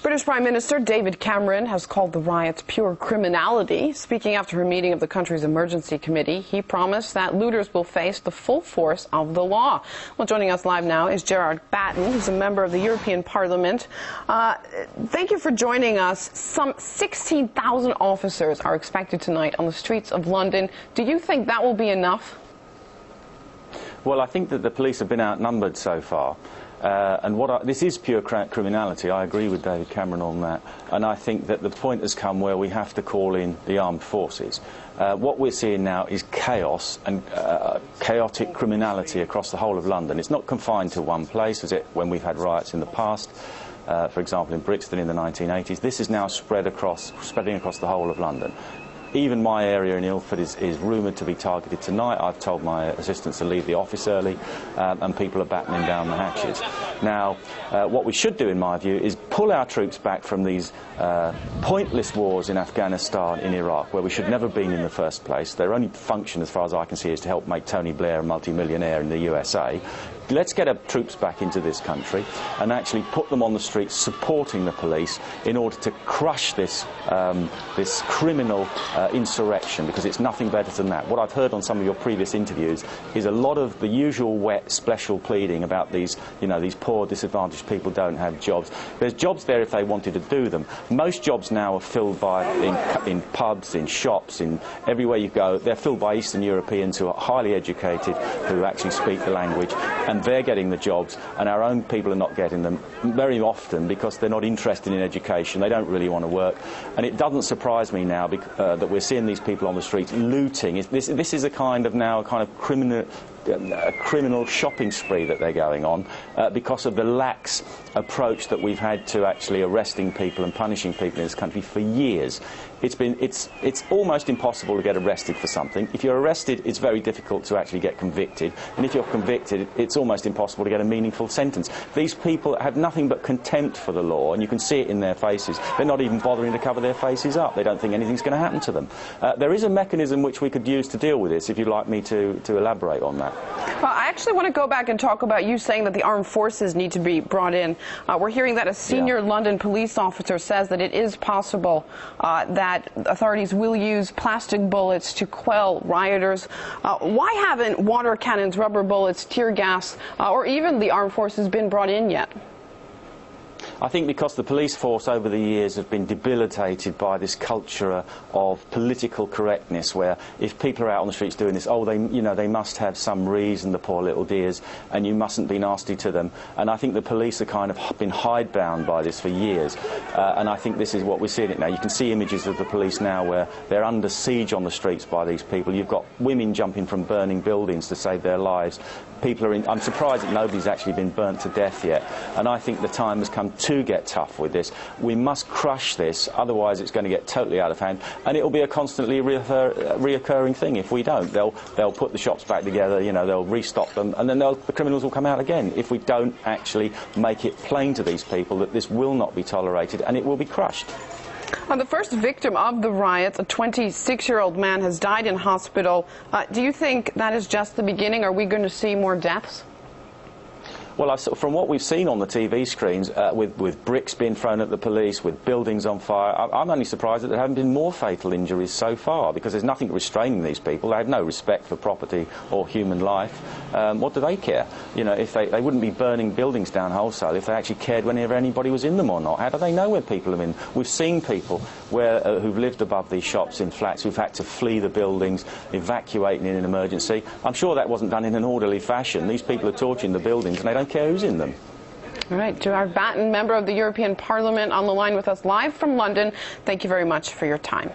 British Prime Minister David Cameron has called the riots pure criminality. Speaking after a meeting of the country's emergency committee, he promised that looters will face the full force of the law. Well, joining us live now is Gerard Batten, who's a member of the European Parliament. Thank you for joining us. Some 16,000 officers are expected tonight on the streets of London. Do you think that will be enough? Well, I think that the police have been outnumbered so far. This is pure criminality. I agree with David Cameron on that. And I think that the point has come where we have to call in the armed forces. What we're seeing now is chaos and chaotic criminality across the whole of London. It's not confined to one place, as when we've had riots in the past. For example, in Brixton in the 1980s. This is now spreading across the whole of London. Even my area in Ilford is rumoured to be targeted tonight. I've told my assistants to leave the office early, and people are battening down the hatches. Now, what we should do, in my view, is pull our troops back from these pointless wars in Afghanistan, in Iraq, where we should never have been in the first place. Their only function, as far as I can see, is to help make Tony Blair a multi-millionaire in the USA. Let's get our troops back into this country and actually put them on the streets supporting the police in order to crush this criminal insurrection, because it's nothing better than that. What I've heard on some of your previous interviews is a lot of the usual wet special pleading about these poor disadvantaged people don't have jobs. There's jobs there if they wanted to do them. Most jobs now are filled by in pubs, in shops, in everywhere you go. They're filled by Eastern Europeans who are highly educated, who actually speak the language, and they're getting the jobs, and our own people are not getting them very often because they're not interested in education. They don't really want to work. And it doesn't surprise me now that we're seeing these people on the streets looting. This is a kind of criminal shopping spree that they're going on because of the lax approach that we've had to actually arresting people and punishing people in this country for years. It's almost impossible to get arrested for something. If you're arrested, it's very difficult to actually get convicted, and if you're convicted, it's almost impossible to get a meaningful sentence. These people have nothing but contempt for the law, and you can see it in their faces. They're not even bothering to cover their faces up. They don't think anything's going to happen to them. There is a mechanism which we could use to deal with this, if you'd like me to elaborate on that. Well, I actually want to go back and talk about you saying that the armed forces need to be brought in. We're hearing that a senior London police officer says that it is possible that authorities will use plastic bullets to quell rioters. Why haven't water cannons, rubber bullets, tear gas, or even the armed forces been brought in yet? I think because the police force over the years have been debilitated by this culture of political correctness, where if people are out on the streets doing this, they must have some reason, the poor little dears, and you mustn't be nasty to them. And I think the police are kind of been hidebound by this for years. And I think this is what we're seeing it now. You can see images of the police now where they're under siege on the streets by these people. You've got women jumping from burning buildings to save their lives. I'm surprised that nobody's actually been burnt to death yet. And I think the time has come to get tough with this. We must crush this, otherwise it's going to get totally out of hand, and it will be a constantly reoccurring thing if we don't. They'll put the shops back together, they'll restock them, and then the criminals will come out again if we don't actually make it plain to these people that this will not be tolerated and it will be crushed. The first victim of the riots, a 26-year-old man, has died in hospital. Do you think that is just the beginning? Are we going to see more deaths? Well, from what we've seen on the TV screens, with bricks being thrown at the police, with buildings on fire, I'm only surprised that there haven't been more fatal injuries so far, because there's nothing restraining these people. They have no respect for property or human life. What do they care? If they wouldn't be burning buildings down wholesale if they actually cared whenever anybody was in them or not. How do they know where people are in? We've seen people who've lived above these shops in flats who've had to flee the buildings, evacuating in an emergency. I'm sure that wasn't done in an orderly fashion. These people are torching the buildings and they don't care who's in them. All right, Gerard Batten, member of the European Parliament, on the line with us live from London. Thank you very much for your time.